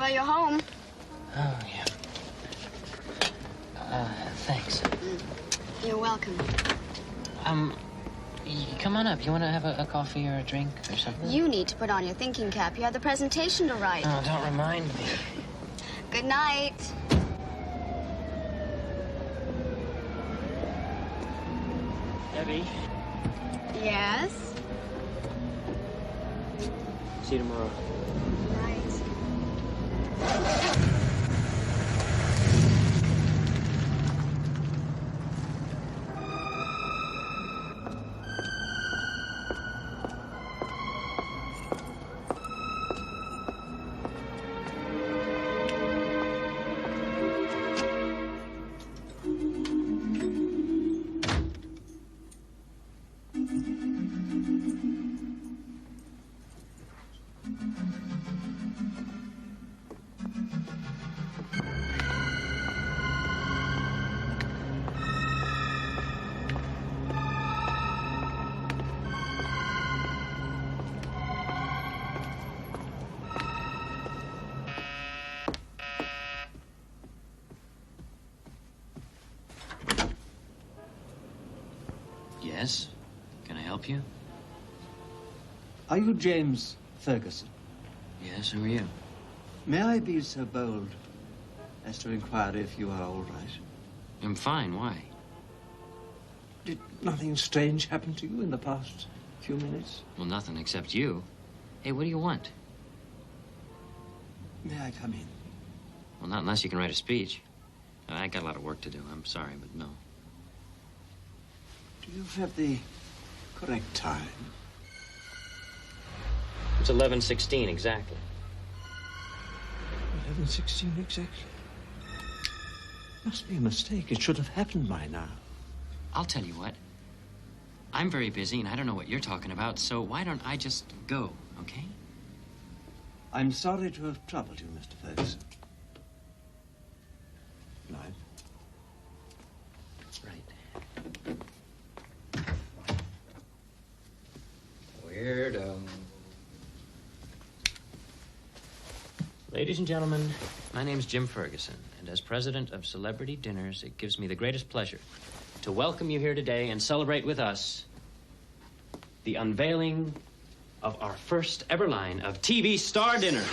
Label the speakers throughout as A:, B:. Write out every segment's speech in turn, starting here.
A: Well, you're home.
B: Oh, yeah. Thanks.
A: You're welcome.
B: Come on up. You want to have a coffee or a drink or something?
A: You need to put on your thinking cap. You have the presentation to write.
B: Oh, don't remind me.
A: Good night.
B: Debbie?
A: Yes?
B: See you tomorrow.
A: Right.
B: Yes? Can I help you?
C: Are you James Ferguson?
B: Yes, who are you?
C: May I be so bold as to inquire if you are all right?
B: I'm fine. Why?
C: Did nothing strange happen to you in the past few minutes?
B: Well, nothing except you. Hey, what do you want?
C: May I come in?
B: Well, not unless you can write a speech. I got a lot of work to do. I'm sorry, but no.
C: Do you have the correct time?
B: It's 11:16 exactly.
C: 11:16 exactly. Must be a mistake. It should have happened by now.
B: I'll tell you what. I'm very busy, and I don't know what you're talking about, so why don't I just go, okay?
C: I'm sorry to have troubled you, Mr. Ferguson. Night.
B: Right. Weirdo. Ladies and gentlemen, my name's Jim Ferguson, and as president of Celebrity Dinners, it gives me the greatest pleasure to welcome you here today and celebrate with us the unveiling of our first ever line of TV star dinners.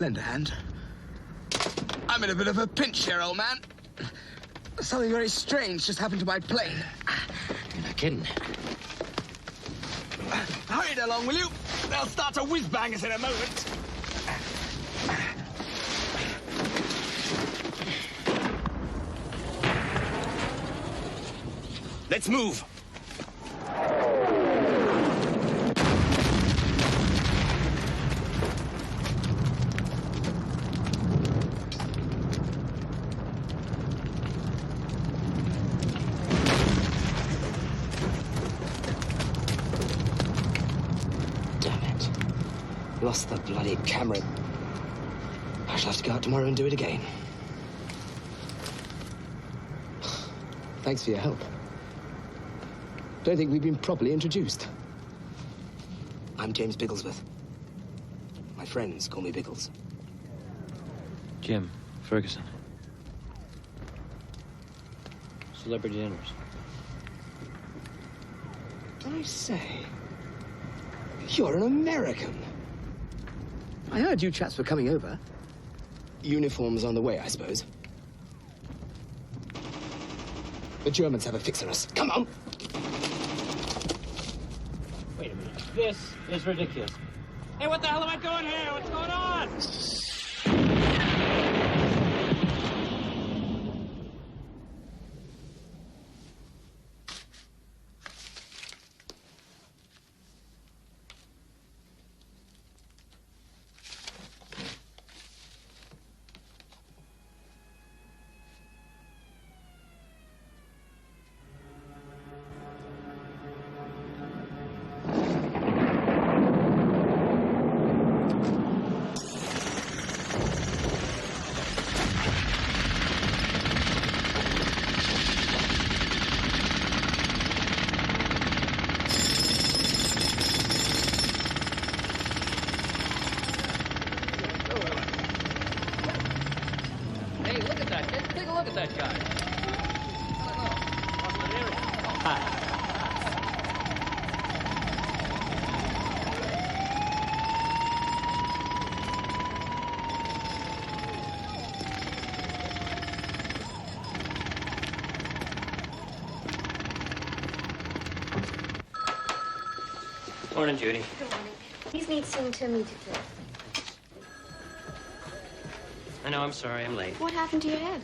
D: Lend a hand. I'm in a bit of a pinch here, old man. Something very strange just happened to my plane.
B: You're not kidding.
D: Hurry it along, will you? They'll start to whiz-bang us in a moment. Let's move.
E: Lost the bloody camera. I shall have to go out tomorrow and do it again. Thanks for your help. Don't think we've been properly introduced. I'm James Bigglesworth. My friends call me Biggles.
B: Jim Ferguson. Celebrity Dinners.
E: I say, you're an American. I heard you chaps were coming over. Uniforms on the way, I suppose. The Germans have a fix on us. Come on!
B: Wait a minute. This is ridiculous. Hey, what the hell am I doing here? What's going on? Morning, Judy.
A: Good morning. These need seeing to me today.
B: I know, I'm sorry, I'm late.
A: What happened to your head?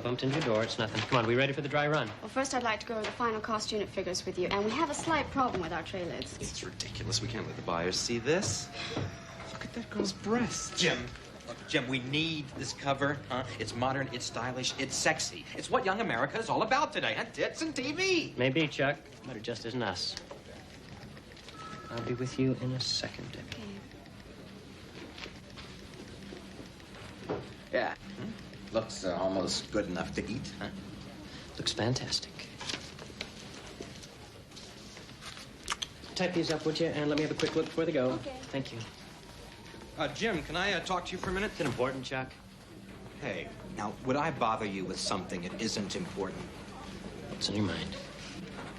B: Bumped into your door, it's nothing. Come on, we ready for the dry run?
A: Well, first I'd like to go over the final cost unit figures with you. And we have a slight problem with our tray lids.
F: It's ridiculous. We can't let the buyers see this. Look at that girl's breasts.
G: Jim, look, Jim, we need this cover, huh? It's modern, it's stylish, it's sexy. It's what young America is all about today, huh? Tits and TV.
B: Maybe, Chuck, but it just isn't us. I'll be with you in a second.
A: Okay.
G: Yeah. Looks almost good enough to eat, huh?
B: Looks fantastic. Type these up, would you? And let me have a quick look before they go.
A: Okay.
B: Thank you.
G: Jim, can I talk to you for a minute?
B: Is it important, Chuck?
G: Hey, now, would I bother you with something that isn't important?
B: What's on your mind?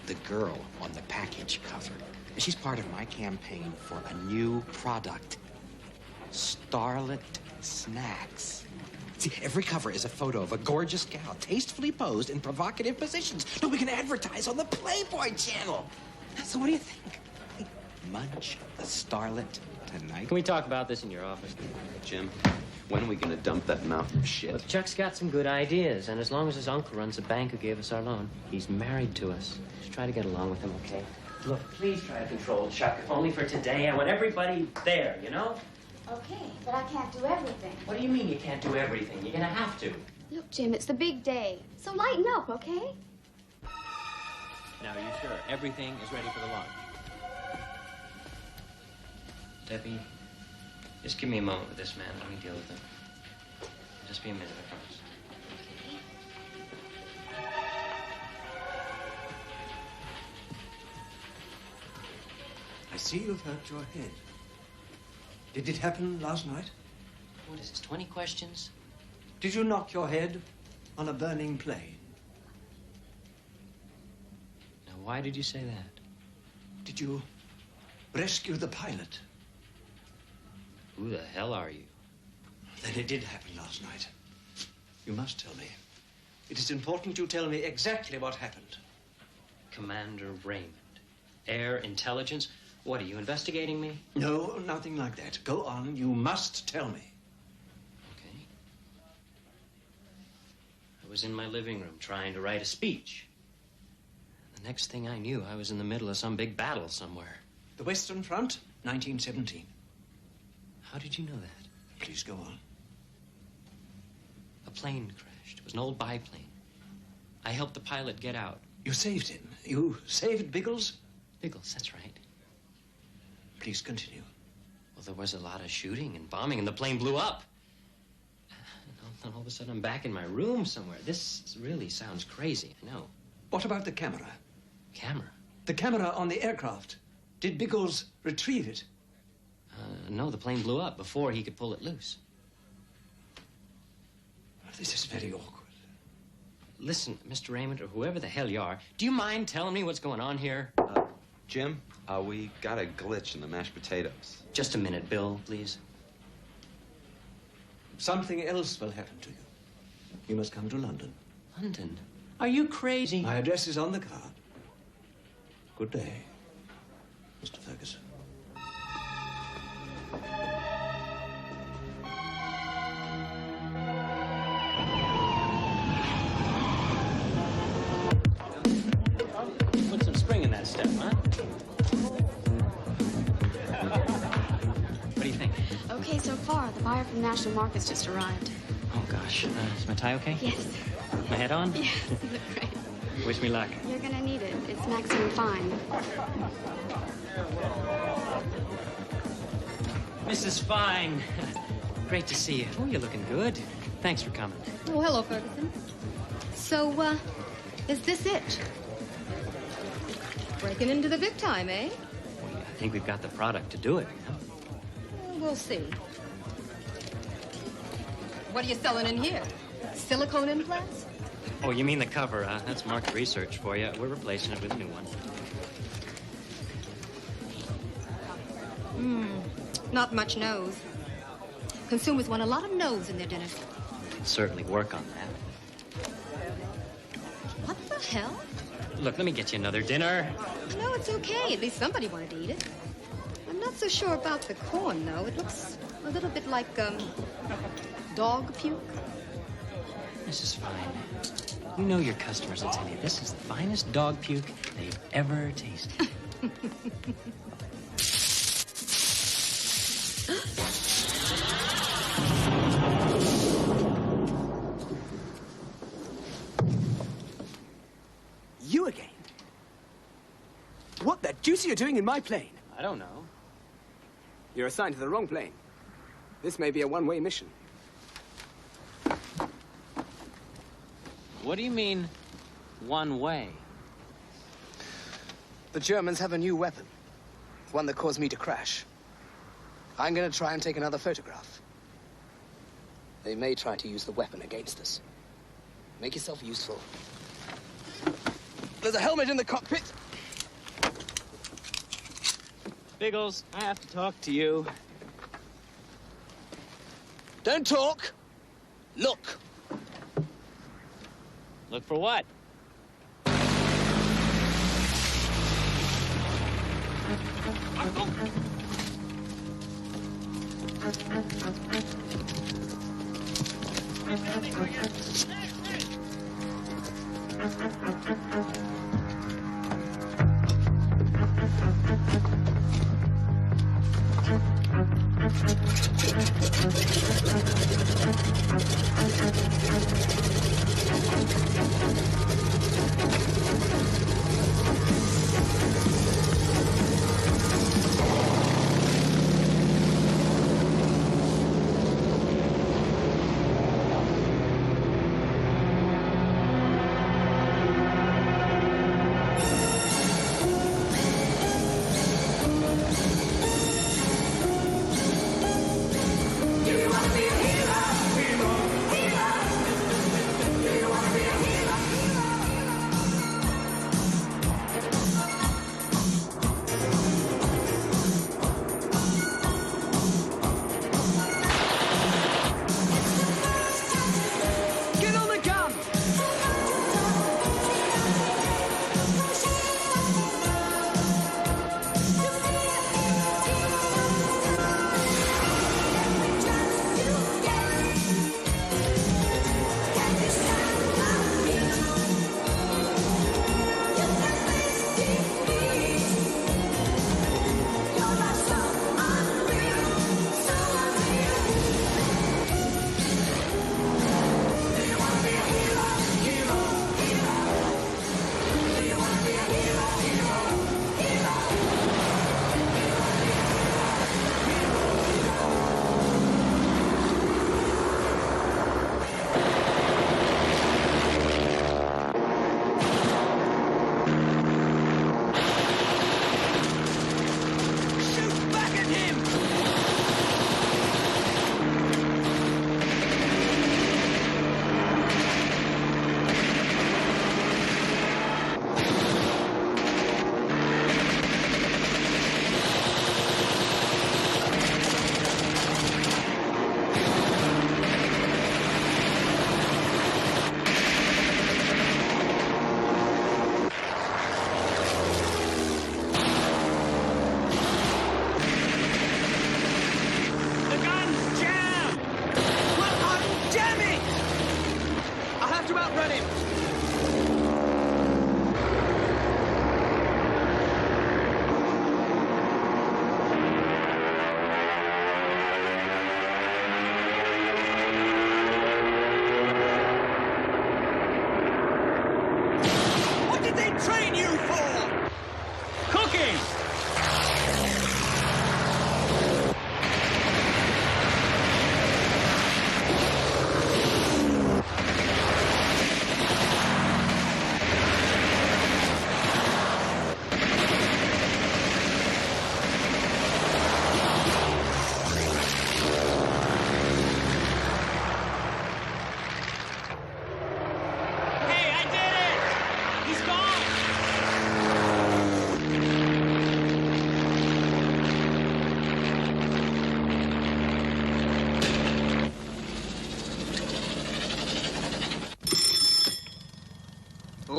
G: The girl on the package cover. She's part of my campaign for a new product. Starlet Snacks. See, every cover is a photo of a gorgeous gal, tastefully posed in provocative positions. No, we can advertise on the Playboy channel. So what do you think? Hey, munch a starlet tonight?
B: Can we talk about this in your office?
F: Jim, when are we gonna dump that mountain of shit?
B: Look, Chuck's got some good ideas, and as long as his uncle runs the bank who gave us our loan, he's married to us. Just try to get along with him, okay? Look, please try to control Chuck, if only for today. I want everybody there, you know?
A: Okay, but I can't do everything.
B: What do you mean you can't do everything? You're gonna have to.
A: Look, Jim, it's the big day. So lighten up, okay?
B: Now, are you sure everything is ready for the launch? Debbie, just give me a moment with this man. Let me deal with him. Just be a minute, I promise.
C: I see you've hurt your head. Did it happen last night?
B: What is this, 20 questions?
C: Did you knock your head on a burning plane?
B: Now, why did you say that?
C: Did you rescue the pilot?
B: Who the hell are you?
C: Then it did happen last night. You must tell me. It is important you tell me exactly what happened.
B: Commander Raymond. Air Intelligence? What, are you investigating me?
C: No, nothing like that. Go on. You must tell me.
B: Okay. I was in my living room trying to write a speech. The next thing I knew, I was in the middle of some big battle somewhere.
C: The Western Front, 1917.
B: How did you know that?
C: Please go on.
B: A plane crashed. It was an old biplane. I helped the pilot get out.
C: You saved him. You saved Biggles?
B: Biggles, that's right.
C: Please continue.
B: Well, there was a lot of shooting and bombing, and the plane blew up. And all of a sudden, I'm back in my room somewhere. This really sounds crazy, I know.
C: What about the camera?
B: Camera?
C: The camera on the aircraft. Did Biggles retrieve it?
B: No, the plane blew up before he could pull it loose.
C: This is very awkward.
B: Listen, Mr. Raymond, or whoever the hell you are, do you mind telling me what's going on here?
F: Jim, we got a glitch in the mashed potatoes.
B: Just a minute, Bill, please.
C: Something else will happen to you. You must come to London.
B: London? Are you crazy?
C: My address is on the card. Good day, Mr. Ferguson.
A: Okay so far. The buyer from National Markets just arrived.
B: Oh, gosh. Is my tie okay?
A: Yes.
B: My head on?
A: Yes, you look great.
B: Wish me luck.
A: You're gonna need it. It's maximum fine.
B: Mrs. Fine. Great to see you. Oh, you're looking good. Thanks for coming.
H: Oh, hello, Ferguson. So, is this it? Breaking into the big time, eh?
B: Well, I think we've got the product to do it.
H: We'll see. What are you selling in here? Silicone implants?
B: Oh, you mean the cover? That's market research for you. We're replacing it with a new one.
H: Not much nose. Consumers want a lot of nose in their dinners.
B: Certainly work on that.
H: What the hell?
B: Look, let me get you another dinner.
H: No, it's okay. At least somebody wanted to eat it. I'm not so sure about the corn, though. It looks a little bit like, dog puke.
B: Mrs. Fine, you know your customers will tell you this is the finest dog puke they've ever tasted.
E: You again? What the deuce are you doing in my plane?
B: I don't know.
E: You're assigned to the wrong plane. This may be a one-way mission.
B: What do you mean, one way?
D: The Germans have a new weapon. One that caused me to crash. I'm going to try and take another photograph. They may try to use the weapon against us. Make yourself useful. There's a helmet in the cockpit.
B: Biggles, I have to talk to you.
D: Don't talk. Look.
B: Look for what?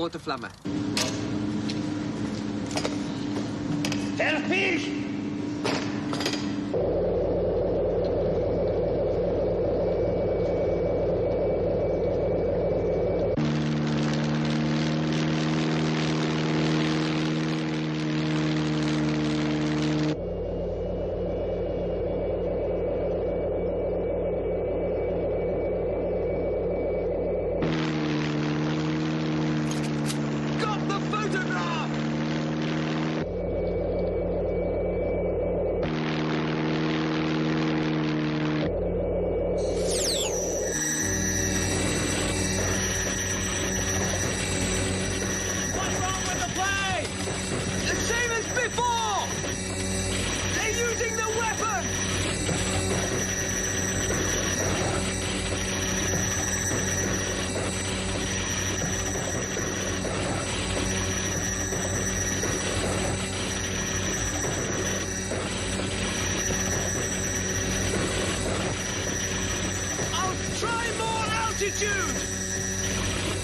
F: rote Flamme.
C: Fertig!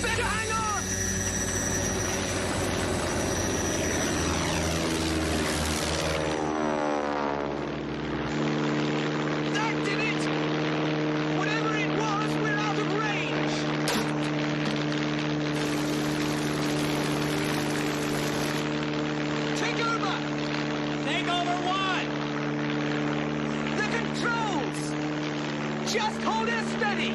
E: Better hang on! That did it! Whatever it was, we're out of range! Take over! Take over what? The controls! Just hold it steady!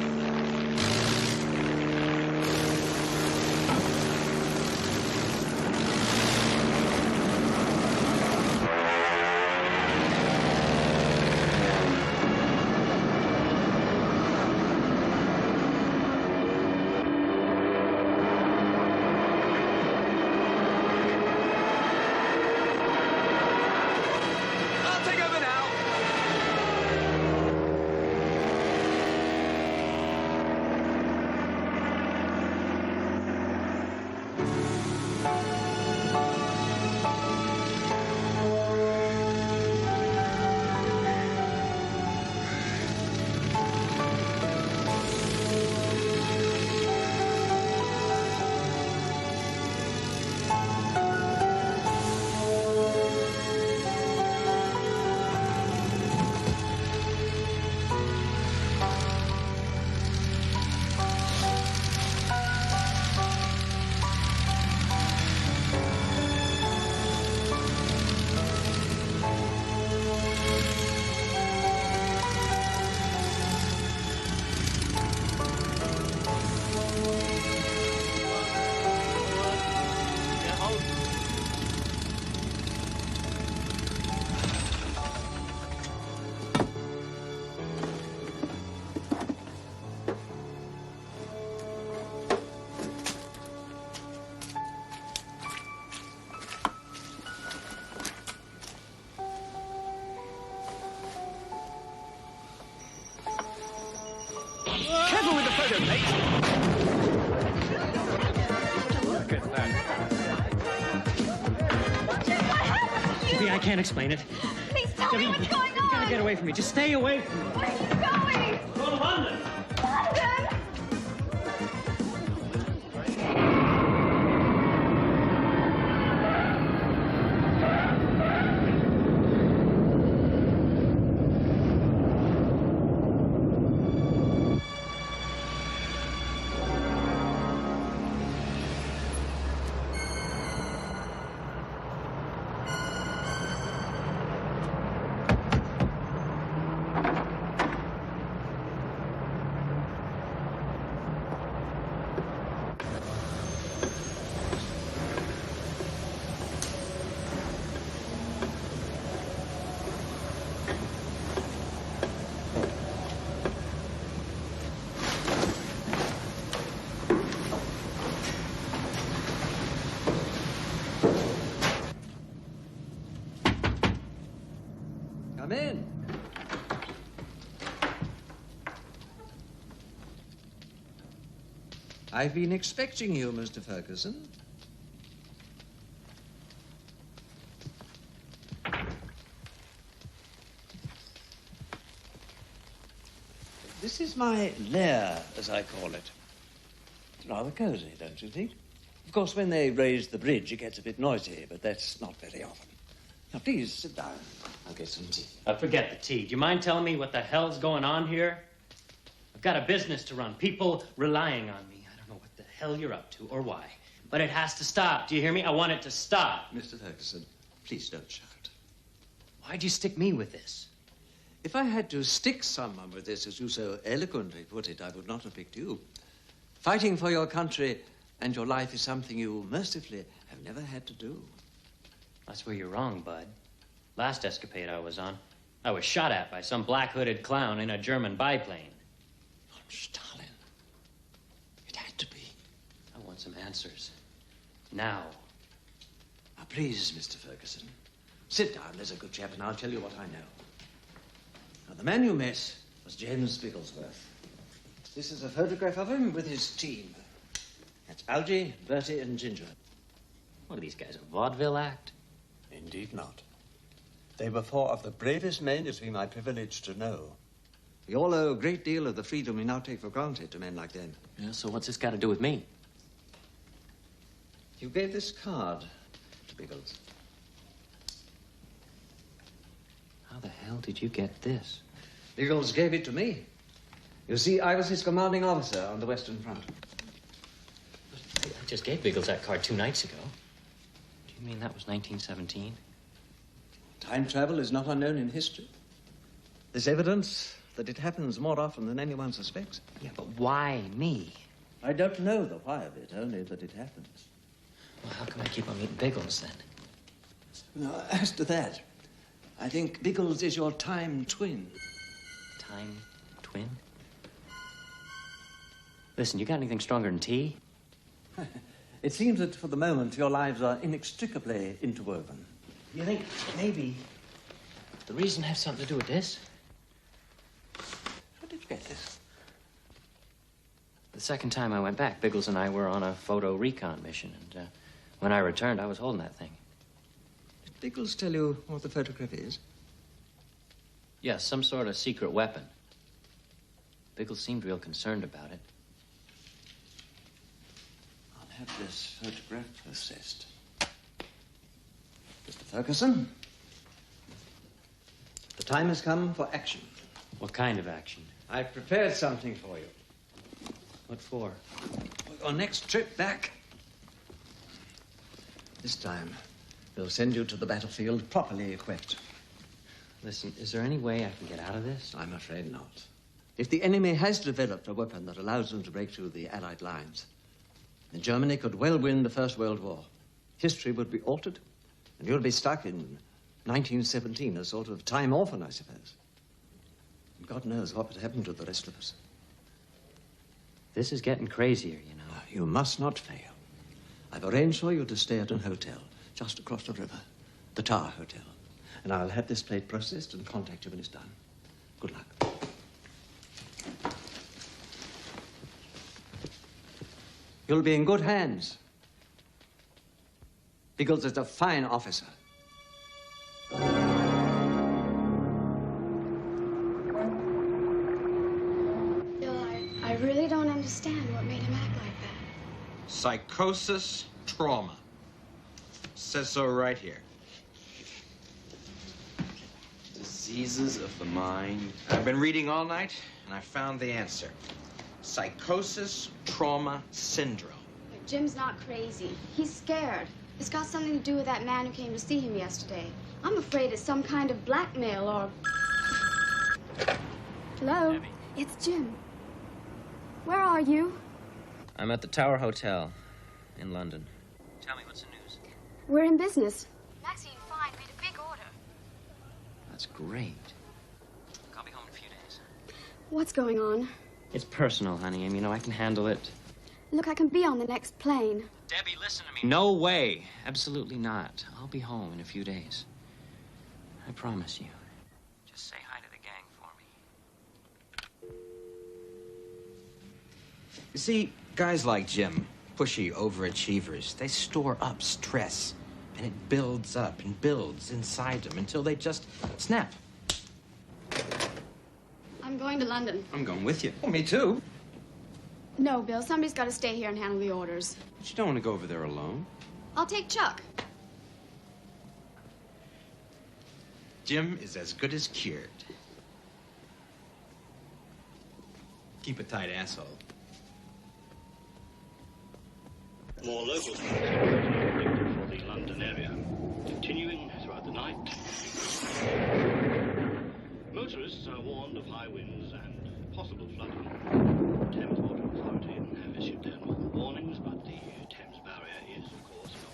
E: Careful with the photo plate! Look at that.
B: Debbie, I can't explain it.
A: Please tell me what's going
B: You gotta
A: on.
B: get away from me. Just stay away from me.
A: Where are you going?
B: Go to London.
A: London?
C: Come in. I've been expecting you, Mr. Ferguson. This is my lair, as I call it. It's rather cozy, don't you think? Of course, when they raise the bridge, it gets a bit noisy, but that's not very often. Now, please, sit down. I'll get some tea.
B: Forget the tea. Do you mind telling me what the hell's going on here? I've got a business to run. People relying on me. I don't know what the hell you're up to or why. But it has to stop. Do you hear me? I want it to stop.
C: Mr. Ferguson, please don't shout.
B: Why'd you stick me with this?
C: If I had to stick someone with this, as you so eloquently put it, I would not have picked you. Fighting for your country and your life is something you mercifully have never had to do.
B: That's where you're wrong, Bud. Last escapade I was on, I was shot at by some black-hooded clown in a German biplane.
C: Von Stalin. It had to be.
B: I want some answers. Now.
C: Now, please, Mr. Ferguson, sit down, there's a good chap, and I'll tell you what I know. Now, the man you met was James Bigglesworth. This is a photograph of him with his team. That's Algy, Bertie, and Ginger.
B: What are these guys, a vaudeville act?
C: Indeed not. They were four of the bravest men it's been my privilege to know. We all owe a great deal of the freedom we now take for granted to men like them.
B: Yeah, so what's this got to do with me?
C: You gave this card to Biggles.
B: How the hell did you get this?
C: Biggles gave it to me. You see, I was his commanding officer on the Western Front.
B: I just gave Biggles that card 2 nights ago. Do you mean that was 1917?
C: Time travel is not unknown in history. There's evidence that it happens more often than anyone suspects.
B: Yeah, but why me?
C: I don't know the why of it, only that it happens.
B: Well, how come I keep on meeting Biggles, then?
C: Now, as to that, I think Biggles is your time twin.
B: Time twin? Listen, you got anything stronger than tea?
C: It seems that for the moment your lives are inextricably interwoven.
B: You think maybe the reason has something to do with this?
C: How did you get this?
B: The second time I went back, Biggles and I were on a photo recon mission, and when I returned, I was holding that thing.
C: Did Biggles tell you what the photograph is?
B: Yes, some sort of secret weapon. Biggles seemed real concerned about it.
C: I'll have this photograph processed. Mr. Ferguson, the time has come for action.
B: What kind of action?
C: I've prepared something for you.
B: What for?
C: For your next trip back. This time, we'll send you to the battlefield properly equipped.
B: Listen, is there any way I can get out of this?
C: I'm afraid not. If the enemy has developed a weapon that allows them to break through the Allied lines, then Germany could well win the First World War. History would be altered, and you'll be stuck in 1917, a sort of time orphan, I suppose. And God knows what would happen to the rest of us.
B: This is getting crazier, you know.
C: You must not fail. I've arranged for you to stay at an hotel just across the river, the Tower Hotel. And I'll have this plate processed and contact you when it's done. Good luck. You'll be in good hands. Biggles is a fine officer.
A: Bill, I really don't understand what made him act like that.
F: Psychosis, trauma. Says so right here. Diseases of the mind. I've been reading all night, and I found the answer. Psychosis, trauma, syndrome.
A: But Jim's not crazy. He's scared. It's got something to do with that man who came to see him yesterday. I'm afraid it's some kind of blackmail or... Hello?
B: Debbie.
A: It's Jim. Where are you?
B: I'm at the Tower Hotel in London. Tell me, what's the news?
A: We're in business. Maxine Fine made a big order.
B: That's great. I'll be home in a few days.
A: What's going on?
B: It's personal, honey, and you know I can handle it.
A: Look, I can be on the next plane.
B: Debbie, listen to me. No way. Absolutely not. I'll be home in a few days. I promise you. Just say hi to the gang for me.
G: You see, guys like Jim, pushy overachievers, they store up stress. And it builds up and builds inside them until they just snap.
A: I'm going to London.
F: I'm going with you.
G: Oh, me too.
A: No, Bill. Somebody's got to stay here and handle the orders.
F: But you don't want to go over there alone.
A: I'll take Chuck.
F: Jim is as good as cured. Keep a tight asshole.
I: More local predicted for the London area, continuing throughout the night. Motorists are warned of high winds and possible flooding. Thames Water Authority have issued their normal warnings, but the Thames barrier is, of course, not.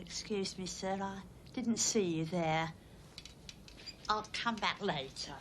J: Excuse me, sir, I didn't see you there. I'll come back later.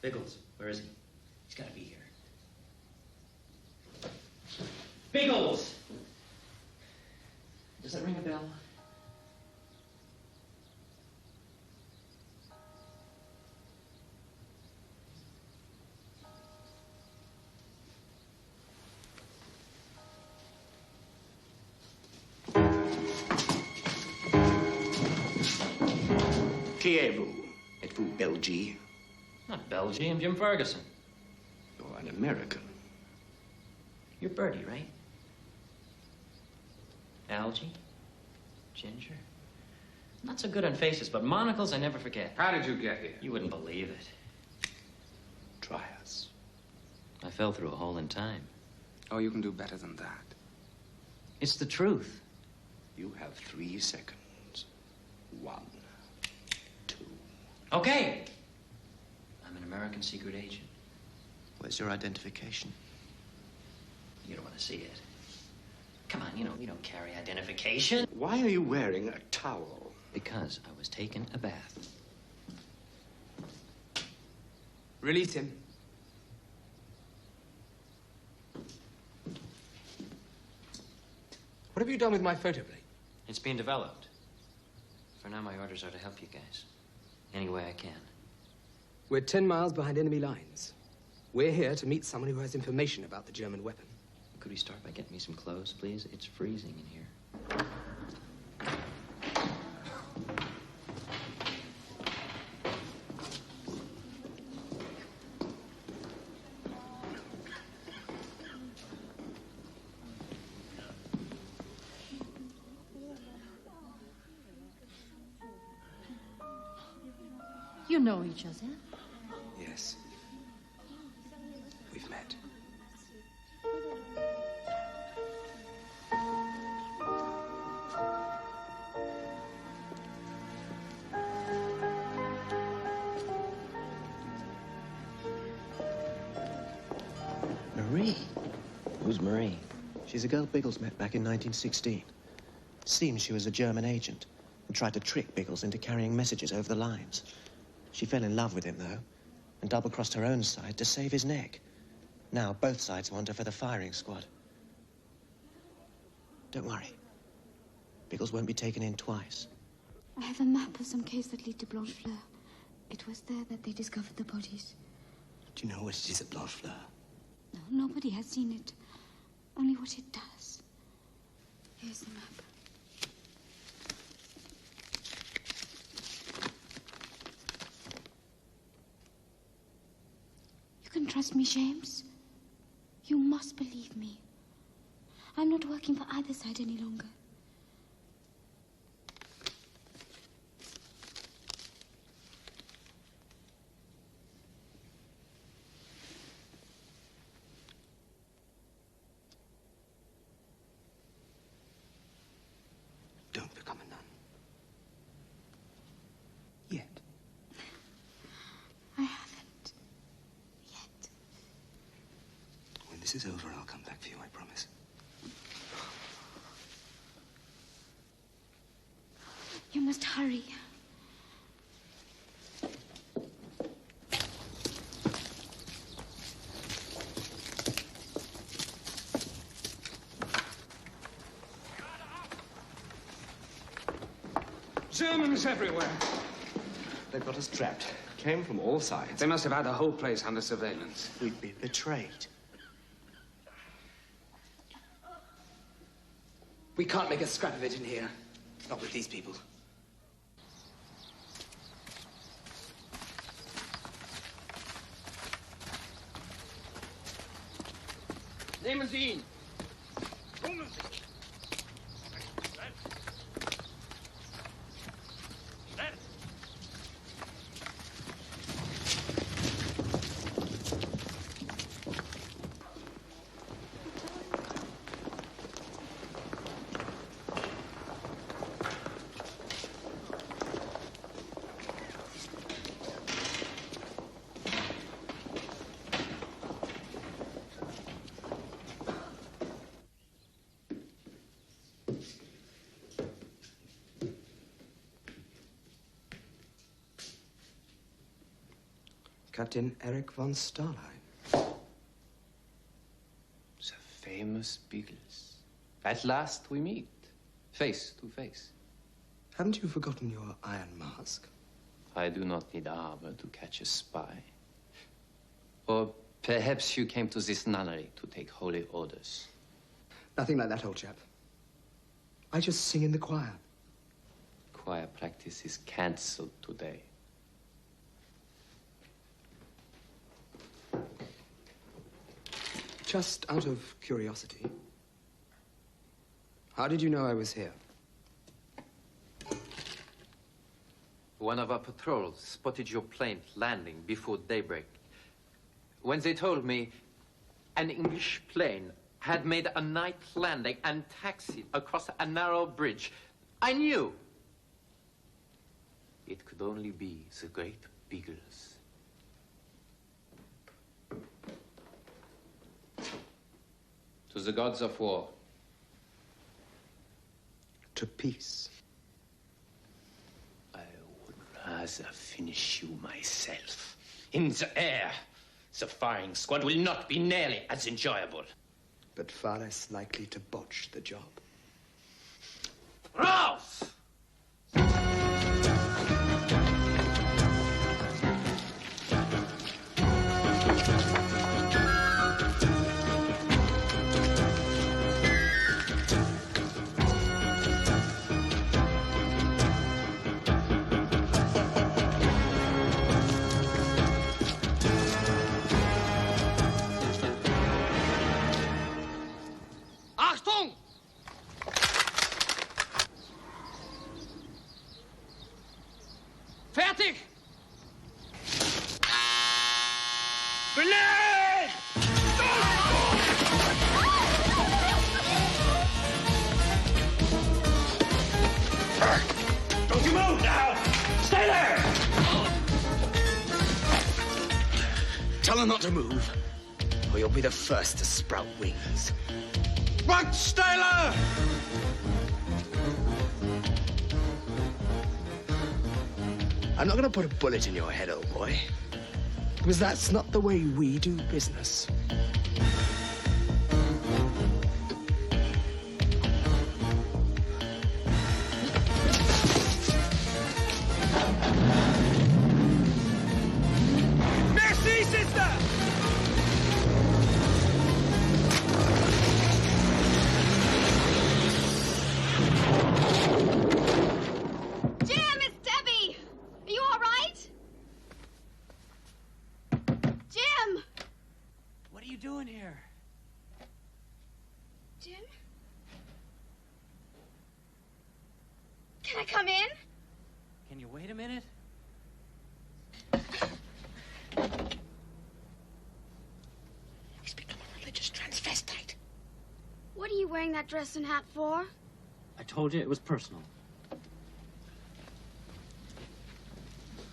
B: Biggles, where is he? He's got to be here. Biggles! Does that ring a bell?
E: Qui êtes-vous? Êtes-vous Belgian?
B: Not Belgian, I'm Jim Ferguson.
E: You're an American.
B: You're Bertie, right? Algie? Ginger? Not so good on faces, but monocles I never forget.
F: How did you get here?
B: You wouldn't believe it.
E: Try us.
B: I fell through a hole in time.
E: Oh, you can do better than that.
B: It's the truth.
E: You have 3 seconds. 1, 2.
B: Okay. I'm an American secret agent.
C: Where's your identification?
B: You don't want to see it. Come on, you don't carry identification.
E: Why are you wearing a towel?
B: Because I was taking a bath.
E: Release him. What have you done with my photo plate?
B: It's being developed. For now, my orders are to help you guys. Any way I can.
E: We're 10 miles behind enemy lines. We're here to meet someone who has information about the German weapon.
B: Could we start by getting me some clothes, please? It's freezing in here.
J: You know each other?
E: Yes. We've met.
C: Marie?
B: Who's Marie?
C: She's a girl Biggles met back in 1916. Seems she was a German agent and tried to trick Biggles into carrying messages over the lines. She fell in love with him, though, and double-crossed her own side to save his neck. Now both sides want her for the firing squad. Don't worry. Biggles won't be taken in twice.
A: I have a map of some caves that lead to Blanchefleur. It was there that they discovered the bodies.
E: Do you know what it is at Blanchefleur?
A: No, nobody has seen it. Only what it does. Here's the map. You can trust me, James. You must believe me. I'm not working for either side any longer.
E: this is over, I'll come back for you, I promise.
A: You must hurry.
E: Germans everywhere.
K: They've got us trapped. Came from all sides.
E: They must have had the whole place under surveillance.
K: We've been betrayed.
E: We can't make a scrap of it in here. Not with these people.
L: Nehmen Sie ihn!
E: Captain Eric von Starline.
M: The famous Biggles. At last we meet, face to face.
E: Haven't you forgotten your iron mask?
M: I do not need armor to catch a spy. Or perhaps you came to this nunnery to take holy orders.
E: Nothing like that, old chap. I just sing in the choir.
M: Choir practice is cancelled today.
E: Just out of curiosity, how did you know I was here?
M: One of our patrols spotted your plane landing before daybreak. When they told me an English plane had made a night landing and taxied across a narrow bridge, I knew it could only be the great Biggles. To the gods of war.
E: To peace.
M: I would rather finish you myself. In the air, the firing squad will not be nearly as enjoyable.
E: But far less likely to botch the job.
M: Raus!
L: Achtung! Fertig! Belegt!
I: Don't you move now! Stay there!
E: Tell her not to move, or you'll be the first to sprout wings.
L: Right, Steyler!
E: I'm not gonna put a bullet in your head, old boy. Because that's not the way we do business.
L: Merci, sister!
A: Jim, it's Debbie! Are you all right? Jim!
B: What are you doing here?
A: Jim? Can I come in?
B: Can you wait a minute?
E: He's become a religious transvestite.
A: What are you wearing that dress and hat for?
B: I told you it was personal.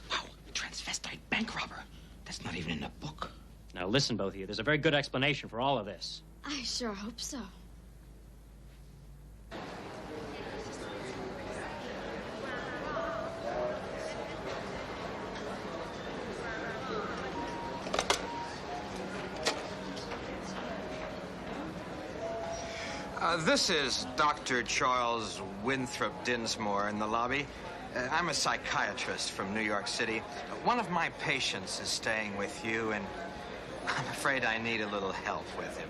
G: Wow, transvestite bank robber. That's not even in the book.
B: Now listen, both of you. There's a very good explanation for all of this.
A: I sure hope so.
F: This is Dr. Charles Winthrop Dinsmore in the lobby. I'm a psychiatrist from New York City. One of my patients is staying with you, and I'm afraid I need a little help with him.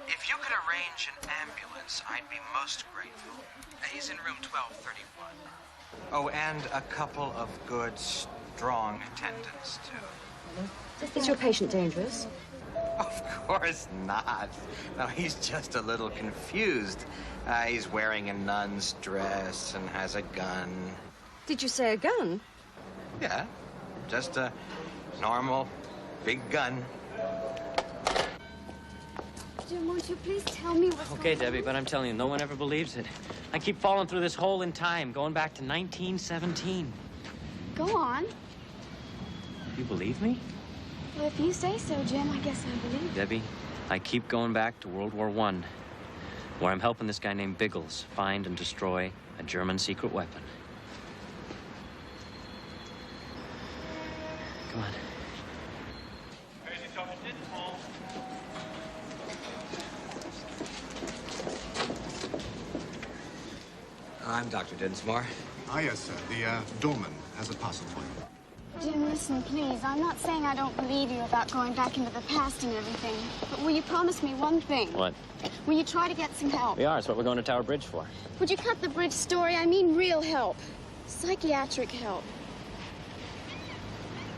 F: If you could arrange an ambulance, I'd be most grateful. He's in room 1231. Oh, and a couple of good, strong attendants, too.
H: Is your patient dangerous?
F: Of course not. No, he's just a little confused. He's wearing a nun's dress and has a gun.
H: Did you say a gun?
F: Yeah, just a normal big gun.
A: Jim, won't you please tell me what's
B: Okay,
A: going
B: Debbie,
A: on?
B: but I'm telling you, no one ever believes it. I keep falling through this hole in time, going back to 1917.
A: Go on.
B: You believe me?
A: Well, if you say so, Jim, I guess I believe you.
B: Debbie, I keep going back to World War I, where I'm helping this guy named Biggles find and destroy a German secret weapon. Come on.
C: I'm Dr. Dinsmore.
N: Ah, yes, sir. The doorman has a parcel for you.
A: Jim, listen, please. I'm not saying I don't believe you about going back into the past and everything. But will you promise me one thing?
B: What?
A: Will you try to get some help?
B: We are. It's what we're going to Tower Bridge for.
A: Would you cut the bridge story? I mean real help. Psychiatric help.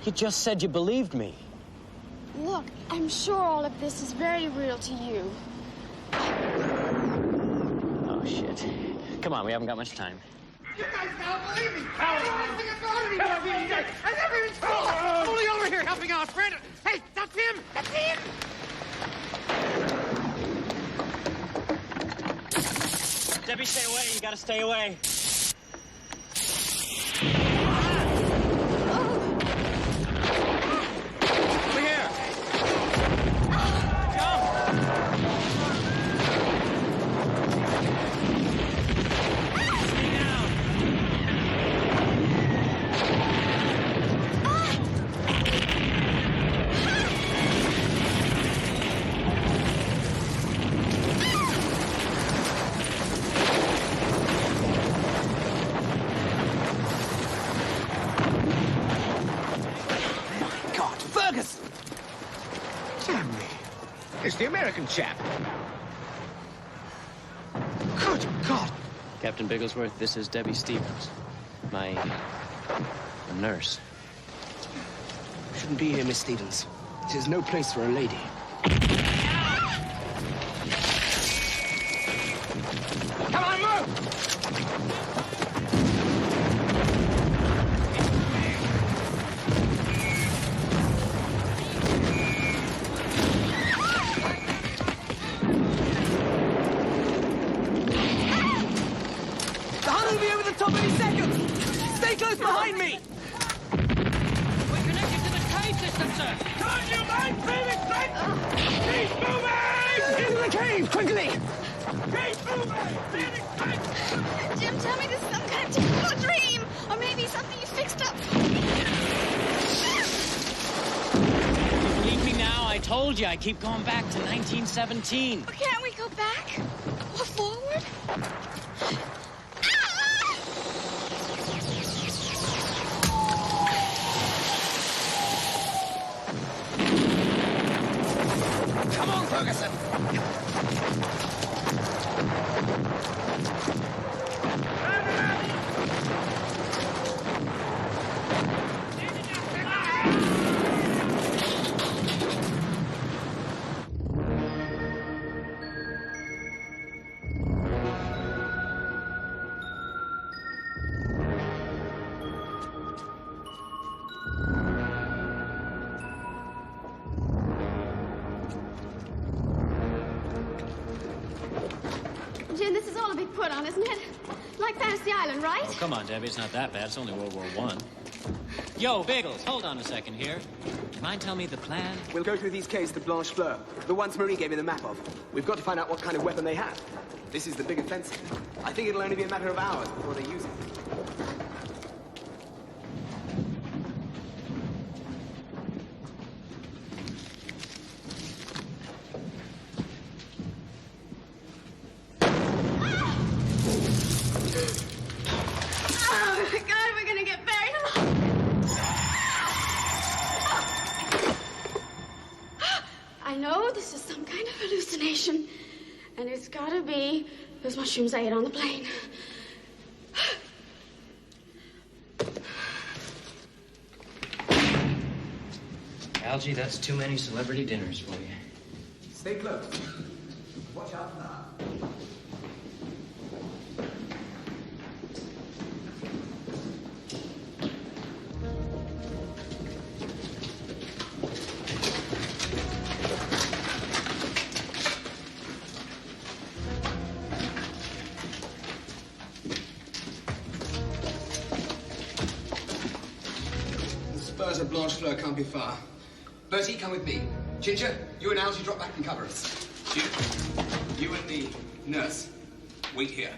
B: You just said you believed me.
A: Look, I'm sure all of this is very real to you.
B: Oh, shit. Come on, we haven't got much time.
L: You guys don't believe me! I never even told you! I'm only over here helping out a friend! Hey, that's him! That's him!
B: Debbie, stay away. You gotta stay away.
L: Over here!
E: It's the American chap. Good God!
B: Captain Bigglesworth, this is Debbie Stevens, my nurse.
E: Shouldn't be here, Miss Stevens. This is no place for a lady.
L: Come on, move! Stay close behind me!
B: We're connected to the cave system, sir.
L: Don't you mind moving, straight? Keep moving!
E: Into the cave, quickly!
L: Keep moving! Really quick!
A: Jim, tell me this is some kind of typical dream. Or maybe something you fixed up.
B: You believe me now? I told you I keep going back to 1917.
A: But can't we go back? Or forward?
L: Come on, Ferguson!
A: Jim, this is all a big put on, isn't it? Like Fantasy Island, right?
B: Oh, come on, Debbie. It's not that bad. It's only World War I. Yo, Biggles, hold on a second here. Mind telling me the plan?
E: We'll go through these caves to Blanche Fleur, the ones Marie gave me the map of. We've got to find out what kind of weapon they have. This is the big offensive. I think it'll only be a matter of hours before they use it.
A: Oh, my God, we're gonna get buried alive. I know this is some kind of hallucination, and it's gotta be those mushrooms I ate on the plane.
B: Algie, that's too many celebrity dinners for you.
E: Stay close. Watch out for that. The spurs of Blanche Fleur can't be far. Bertie, come with me. Ginger, you and Algie drop back and cover us. Jim, you and the nurse, wait here.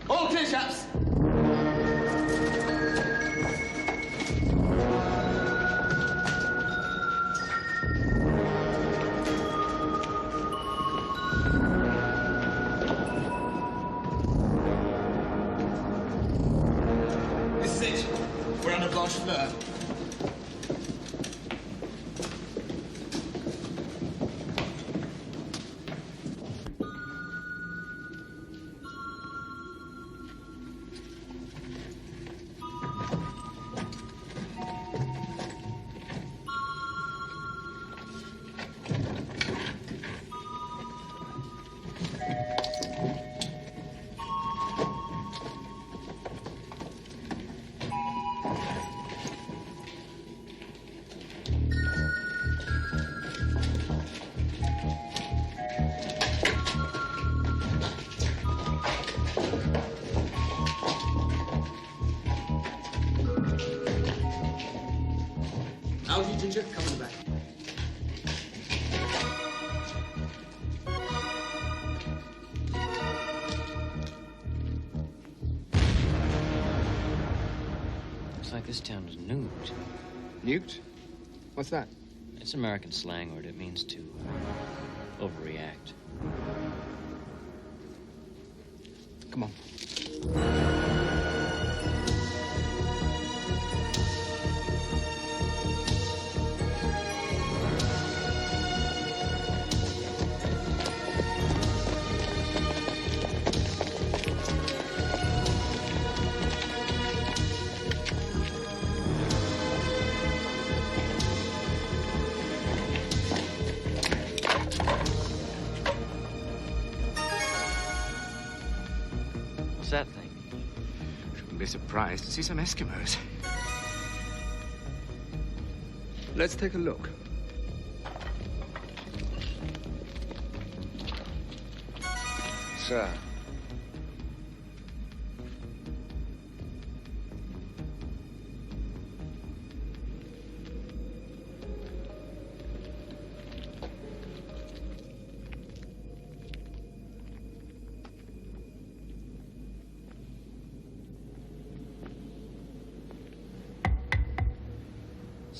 E: All clear, chaps. This is it. We're under Blanche Fleur. Algie, Ginger, come on back.
B: Looks like this town is nuked.
E: Nuked? What's that?
B: It's American slang word. It means to overreact.
E: Come on.
B: What's that thing?
E: Shouldn't be surprised to see some Eskimos. Let's take a look. Sir.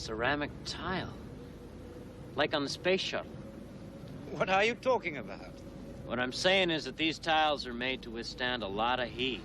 B: Ceramic tile. Like on the space shuttle.
O: What are you talking about?
B: What I'm saying is that these tiles are made to withstand a lot of heat.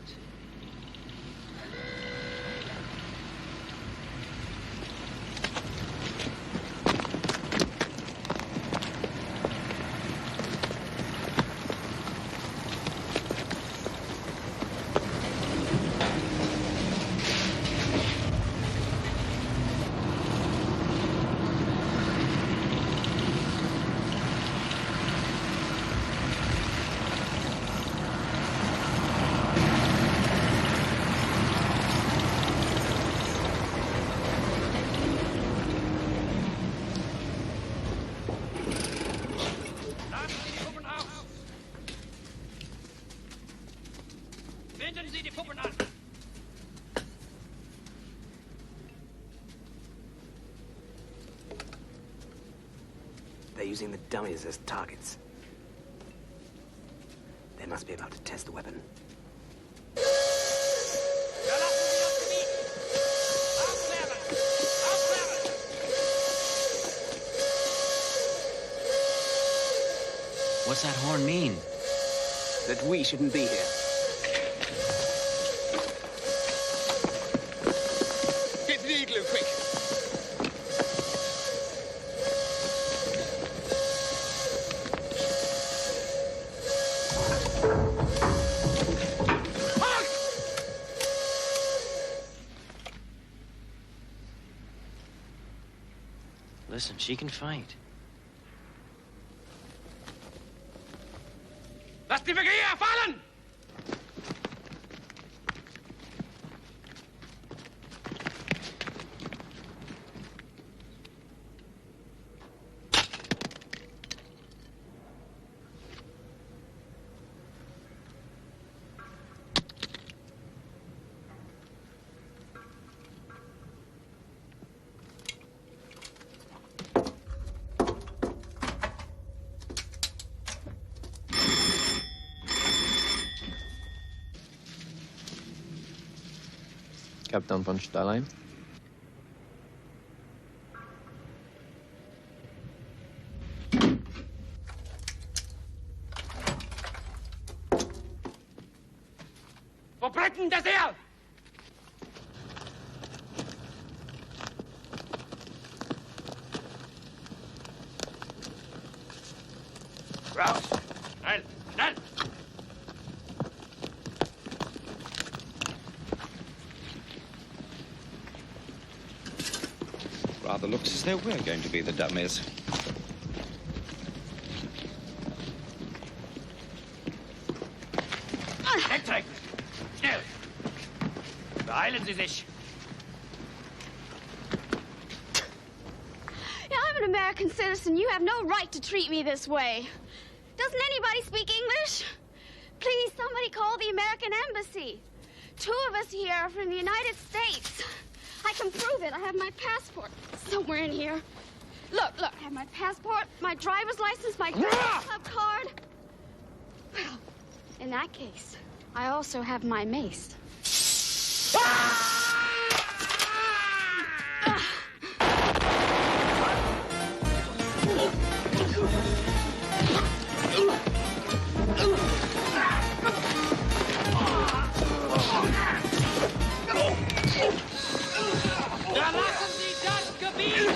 D: They're using the dummies as targets. They must be about to test the weapon.
B: What's that horn mean?
D: That we shouldn't be here.
E: Get to the igloo, quick!
B: Listen, she can fight.
L: Lass die Wege hier fallen!
P: Kapitän von Stalin.
L: Wo brennt denn das her? Raus! Schnell! Schnell!
O: Rather looks as though we're going to be the dummies.
L: Wegtrecken! Schnell! Beeilen Sie sich!
A: Yeah, I'm an American citizen. You have no right to treat me this way. Doesn't anybody speak English? Please, somebody call the American embassy. 2 of us here are from the United States. I can prove it. I have my passport somewhere in here. Look, I have my passport, my driver's license, my club card. Well, in that case, I also have my mace.
L: Verlassen Sie das Gebiet!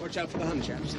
E: Watch out for the Hun chaps.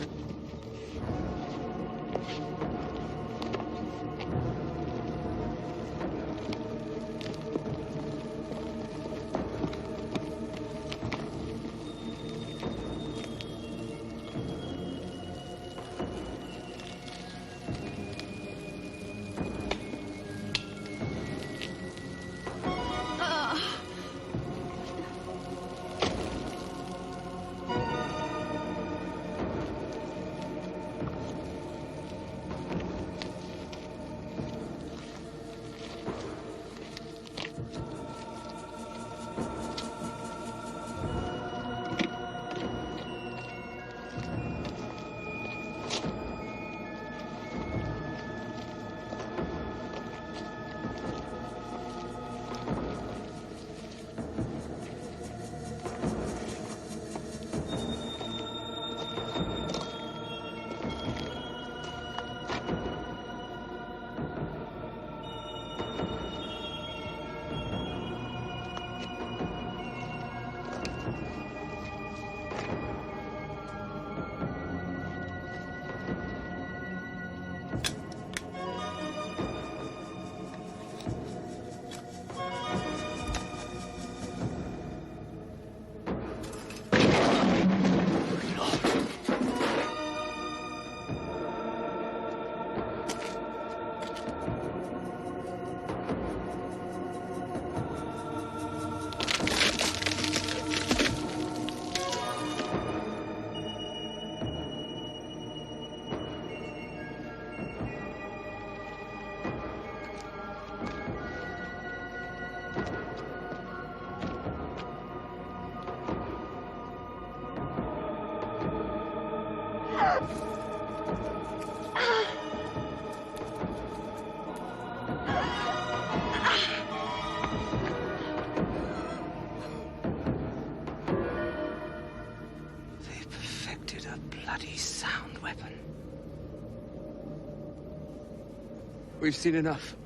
E: We've seen enough.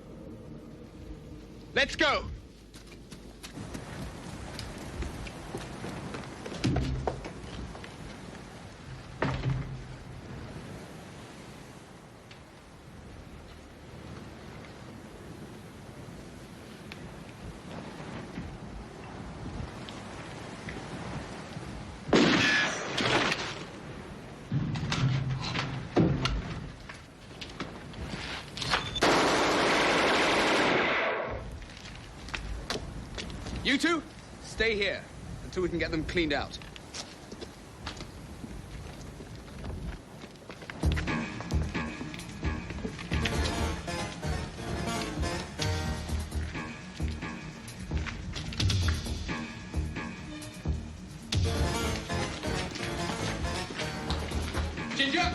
E: Let's go! You two, stay here until we can get them cleaned out. Ginger!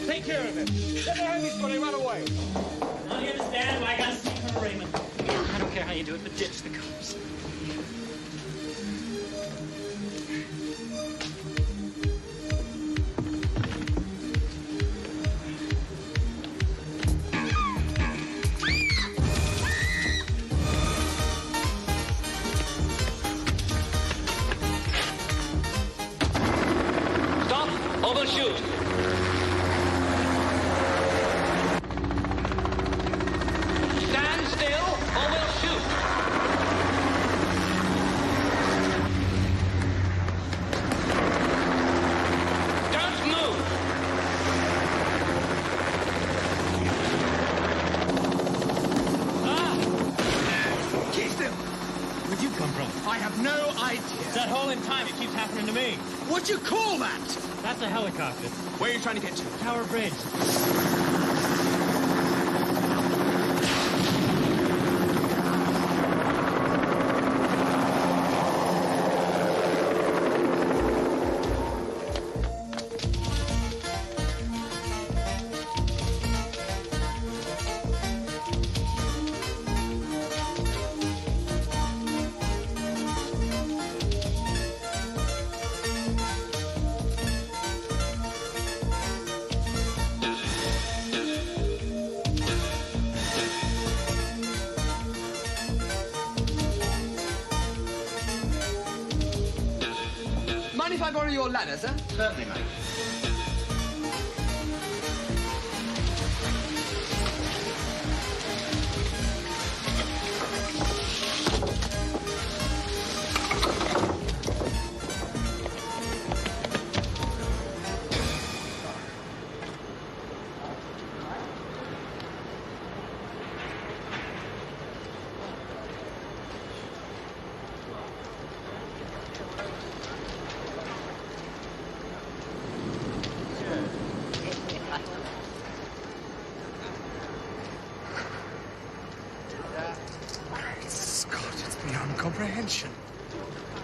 L: Take care of him. Let the heavy spotty run away.
B: Now you understand why I gotta see Colonel Raymond. I don't care how you do it, but ditch the cops. Stop or we'll shoot. Stand still or we'll shoot. Don't move.
L: Keep still.
B: Where'd you come from?
L: I have no idea.
B: It's that hole in time. It keeps happening to me.
L: What do you call that?
B: That's a helicopter.
L: Where are you trying to get to?
B: Tower Bridge.
E: if I borrow your ladder, sir?
K: Certainly, mate.
E: Comprehension.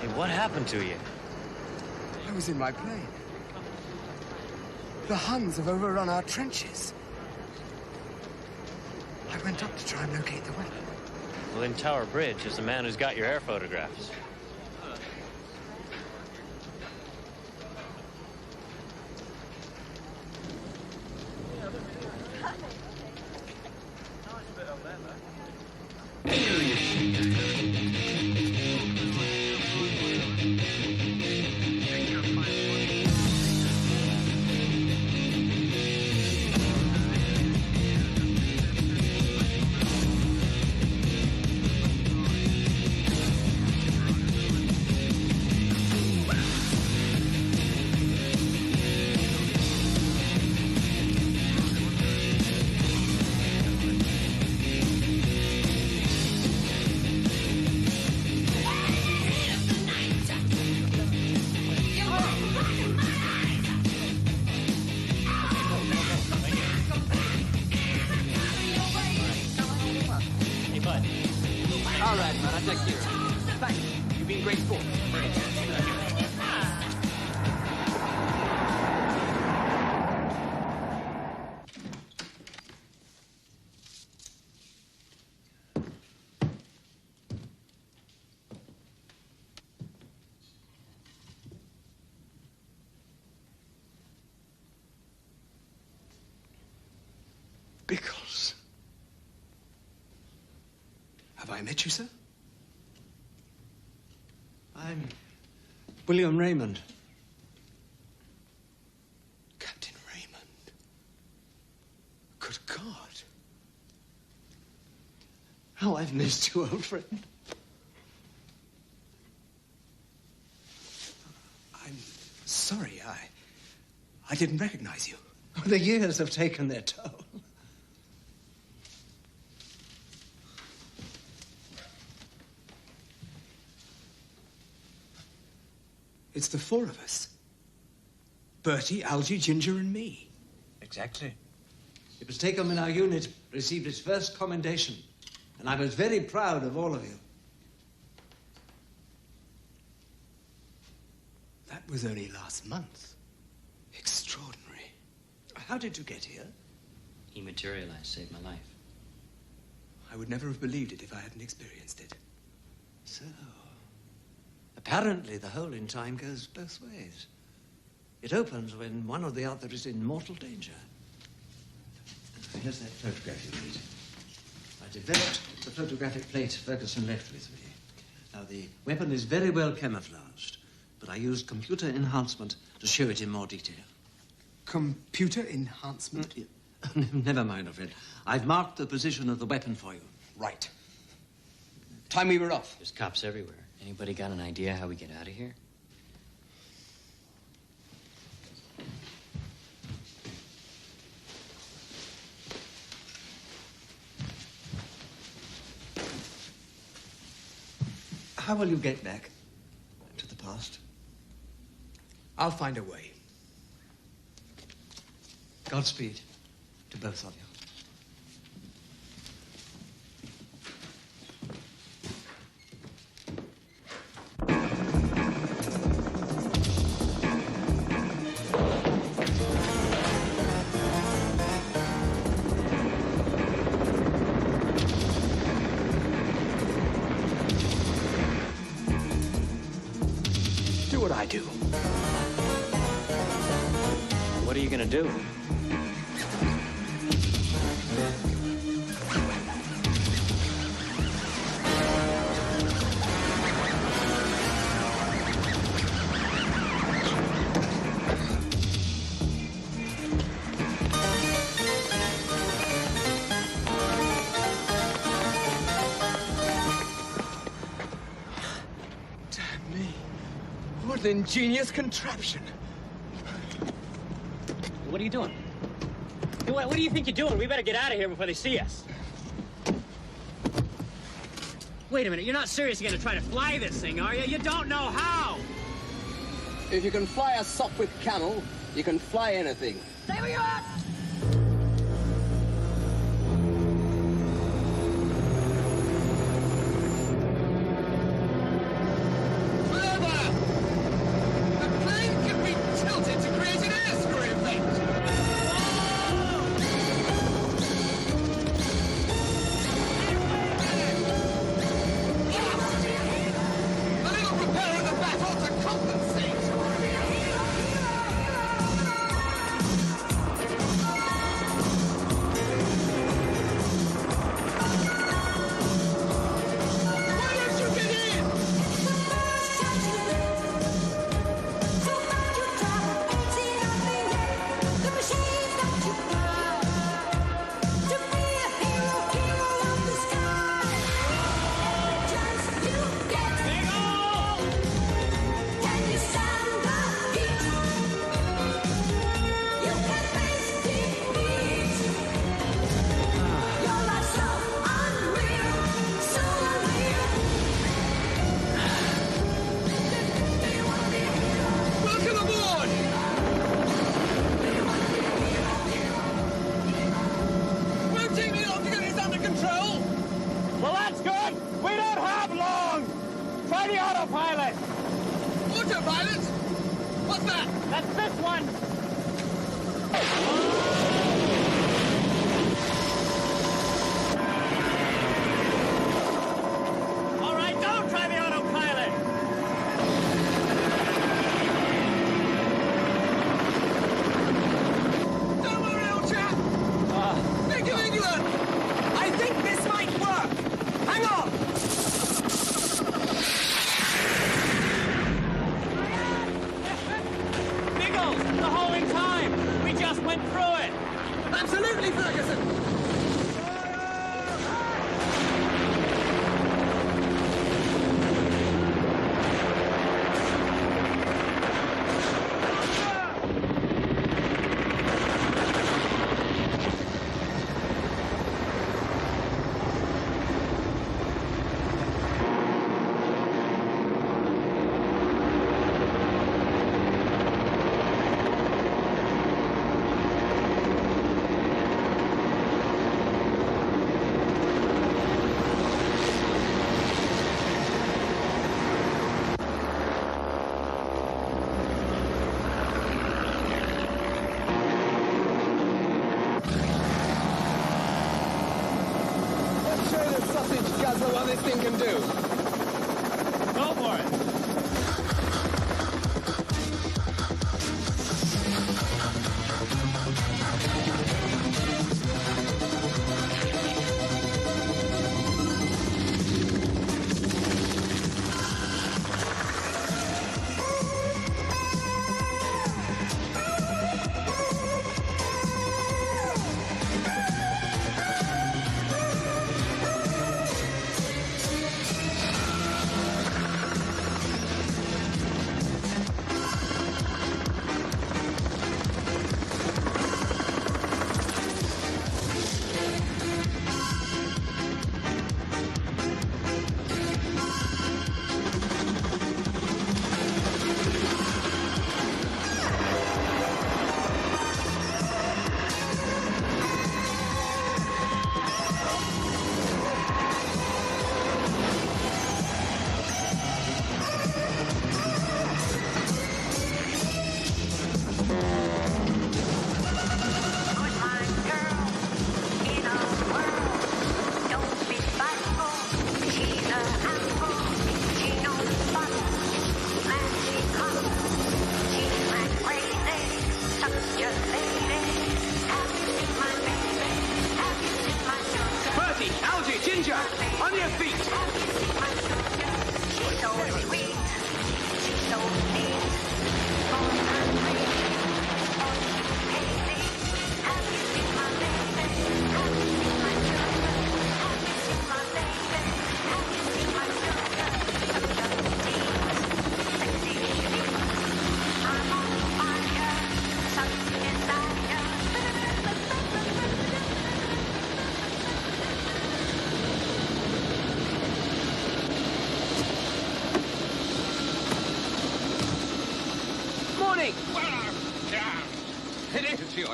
B: Hey, what happened to you?
E: I was in my plane. The Huns have overrun our trenches. I went up to try and locate the weapon.
B: Well, in Tower Bridge is the man who's got your air photographs.
E: All right, man, I'll take care of it. Thanks. You've been great sport. Biggles. Have I met you, sir?
C: I'm William Raymond.
E: Captain Raymond. Good God.
C: How I've missed you, old friend.
E: I'm sorry, I didn't recognize you.
C: The years have taken their toll.
E: It's the four of us. Bertie, Algy, Ginger, and me.
C: Exactly. It was taken when our unit received its first commendation, and I was very proud of all of you.
E: That was only last month. Extraordinary. How did you get here?
B: He materialized, saved my life.
E: I would never have believed it if I hadn't experienced it.
C: So, apparently the hole in time goes both ways. It opens when one or the other is in mortal danger. Here's that photograph you made. I developed the photographic plate Ferguson left with me. Now, the weapon is very well camouflaged, but I used computer enhancement to show it in more detail.
E: Computer enhancement?
C: Never mind, my friend. I've marked the position of the weapon for you.
E: Right. Time we were off.
B: There's cops everywhere. Anybody got an idea how we get out of here?
C: How will you get back to the past?
E: I'll find a way.
C: Godspeed to both of you.
E: Do what I do.
B: What are you gonna do?
E: most ingenious contraption.
P: What are you doing? Hey, what do you think you're doing? We better get out of here before they see us. Wait a minute, you're not seriously gonna try to fly this thing, are you? You don't know how!
D: If you can fly a Sopwith Camel, you can fly anything.
P: Stay where you are!
E: What this thing can do.
P: Go for it.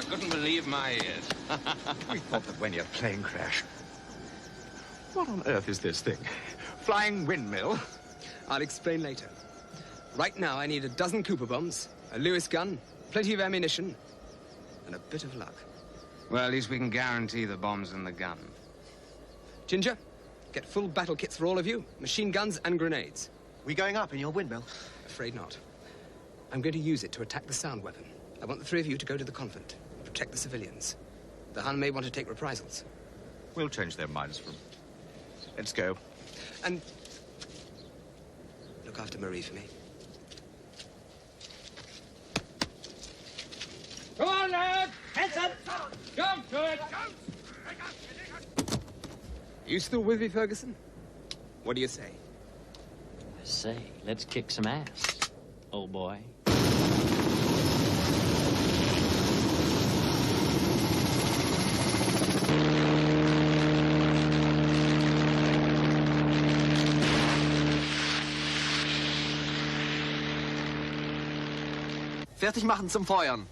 E: couldn't believe my ears.
K: We thought that when your plane crashed. What on earth is this thing? Flying windmill?
D: I'll explain later. Right now, I need a dozen Cooper bombs, a Lewis gun, plenty of ammunition, and a bit of luck.
E: Well, at least we can guarantee the bombs and the gun.
D: Ginger, get full battle kits for all of you, machine guns and grenades.
Q: We going up in your windmill?
D: Afraid not. I'm going to use it to attack the sound weapon. I want the three of you to go to the convent, protect the civilians. The Hun may want to take reprisals.
K: We'll change their minds from... Let's go.
D: And look after Marie for me.
L: Come on, lad! Heads up! Jump to it!
D: You still with me, Ferguson? What do you say?
B: I say, let's kick some ass, old boy.
Q: Fertig machen zum Feuern.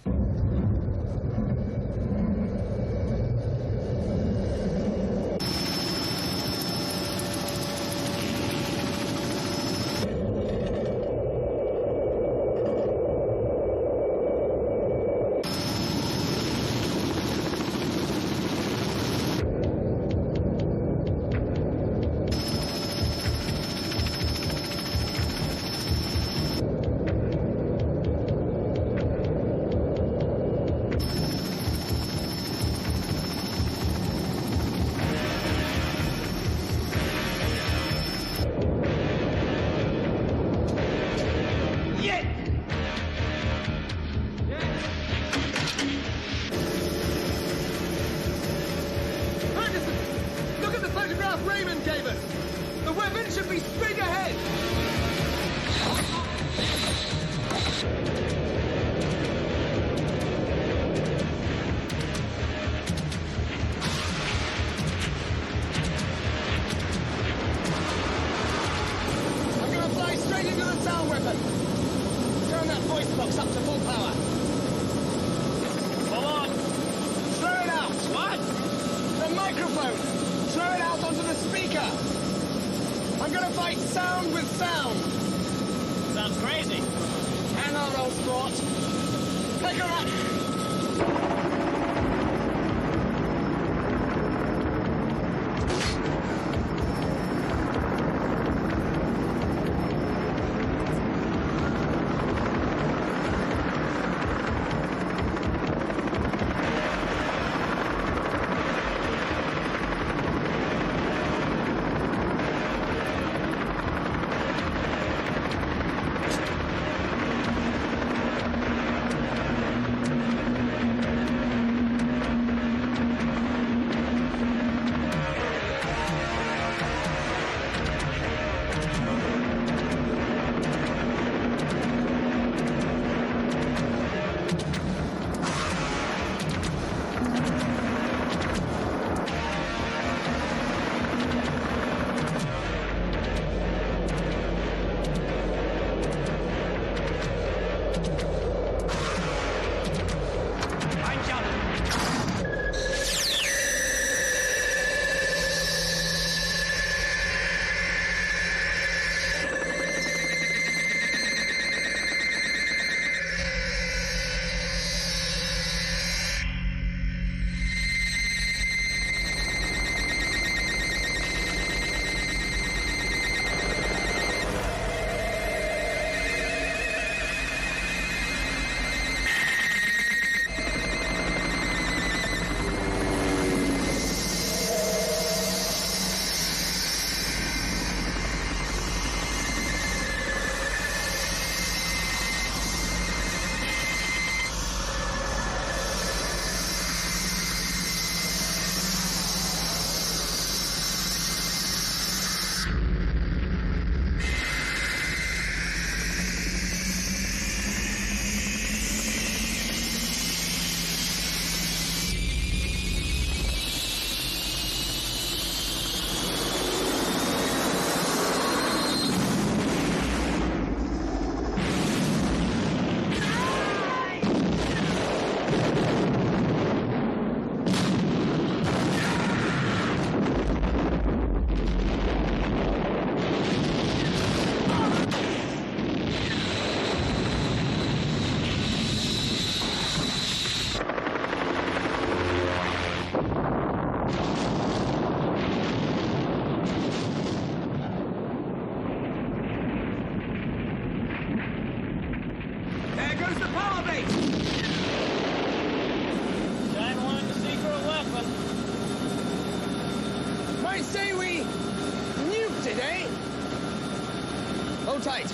D: tight.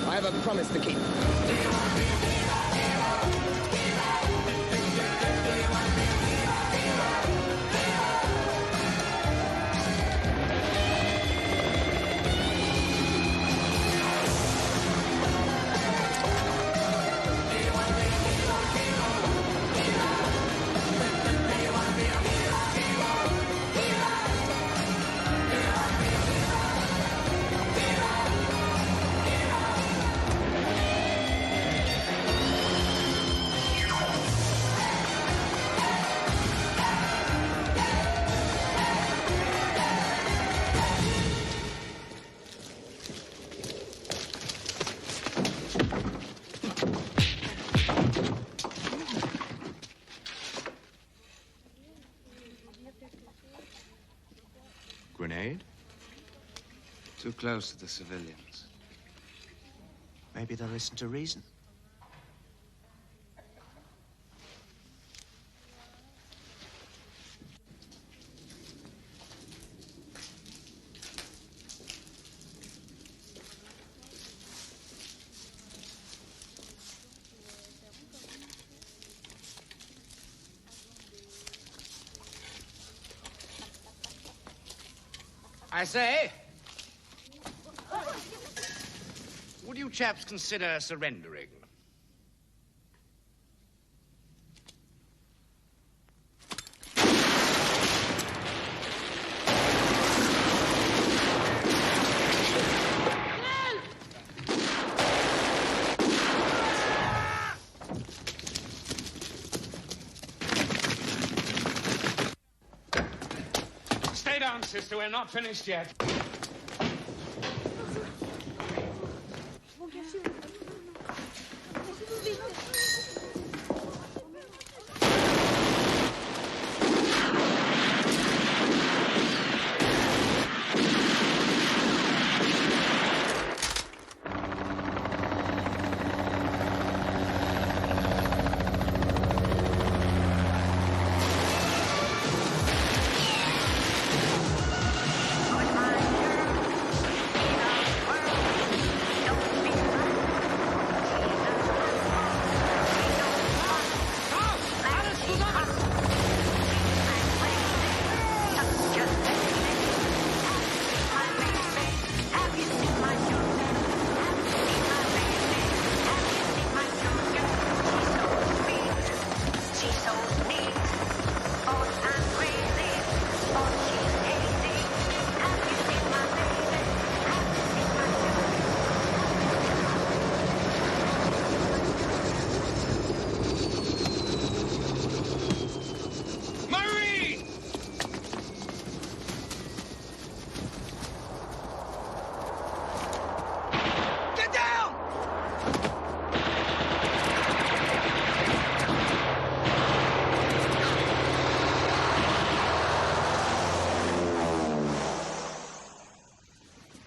D: I have a promise to keep.
K: Grenade?
R: Too close to the civilians. Maybe there isn't a reason.
L: I say, would you chaps consider surrendering?
S: Stay down, sister. We're not finished yet.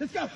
L: Let's go.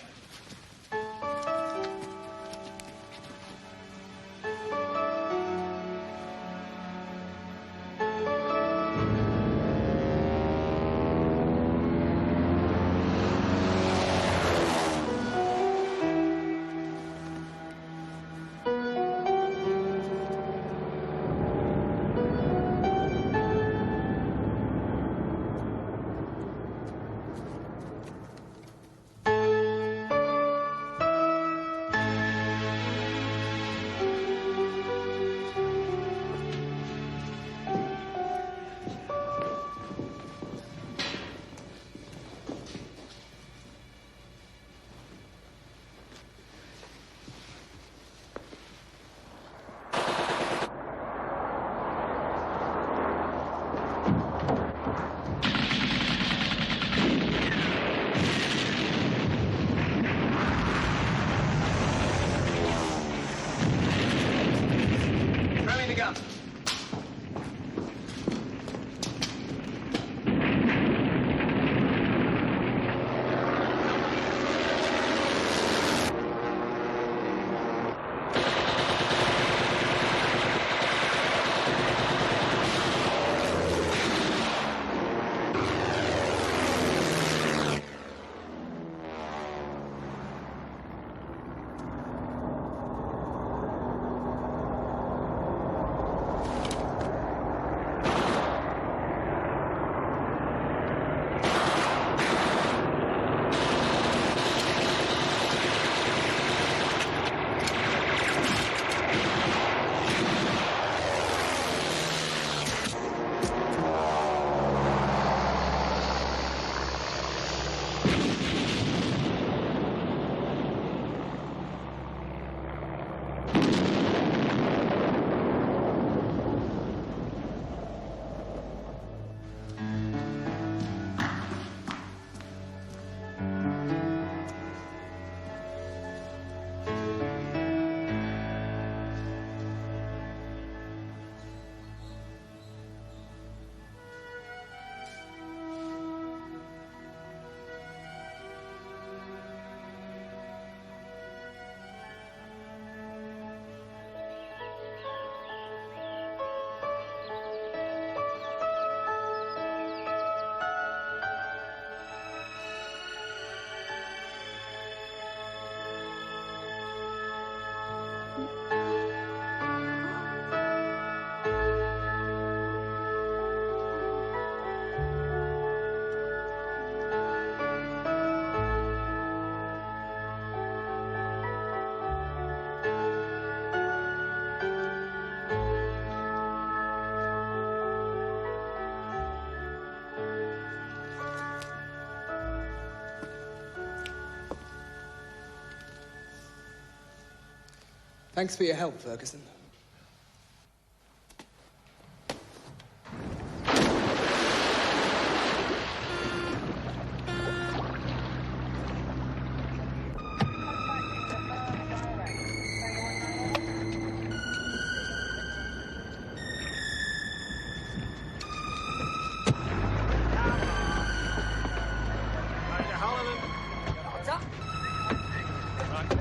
D: Thanks for your help, Ferguson.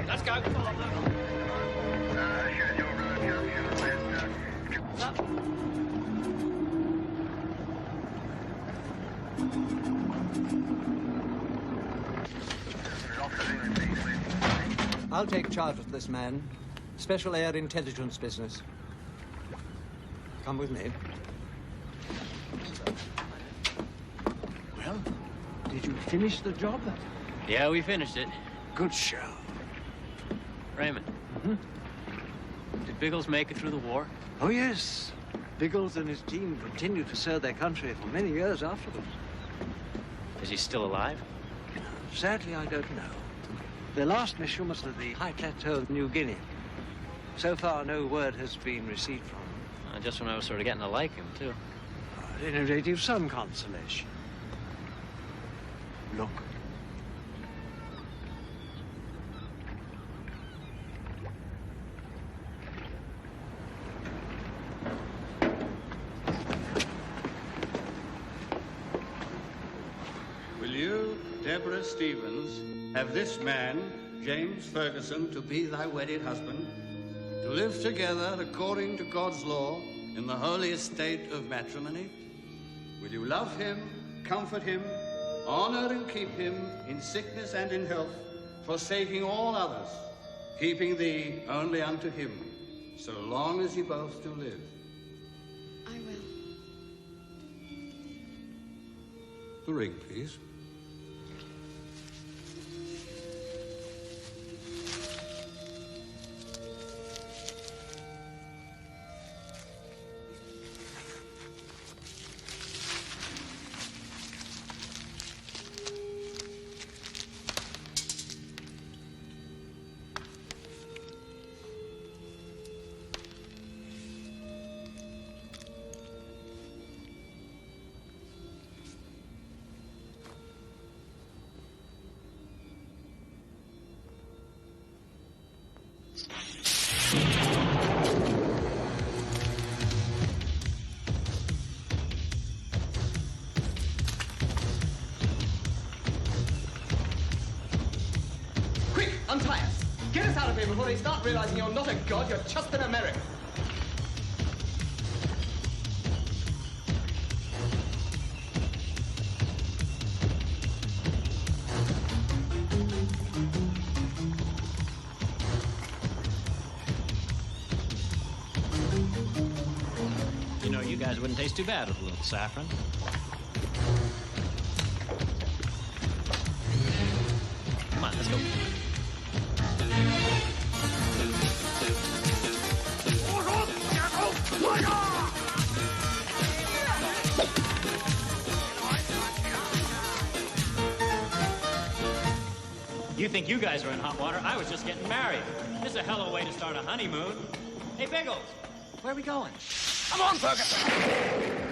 P: Let's go.
C: I'll take charge of this man. Special air intelligence business. Come with me. Well, did you finish the job?
B: Yeah, we finished it.
C: Good show.
B: Raymond. Did Biggles make it through the war?
C: Oh, yes. Biggles and his team continued to serve their country for many years afterwards.
B: Is he still alive?
C: Sadly, I don't know. Their last mission was to the high plateau of New Guinea. So far, no word has been received from them.
B: Just when I was sort of getting to like him, too.
C: At any rate, you've some consolation. Look.
T: Will you, Deborah Stevens, have this man, James Ferguson, to be thy wedded husband, to live together according to God's law in the holy estate of matrimony? Will you love him, comfort him, honor and keep him in sickness and in health, forsaking all others, keeping thee only unto him, so long as ye both do live?
A: I will.
T: The ring, please.
E: Quick, untie us. Get us out of here before they start realizing you're not a god, you're just an American.
B: You know, you guys wouldn't taste too bad with a little saffron. Come on, let's go. You think you guys are in hot water? I was just getting married. This is a hell of a way to start a honeymoon. Hey, Biggles, where are we going?
E: Come on, Ferguson!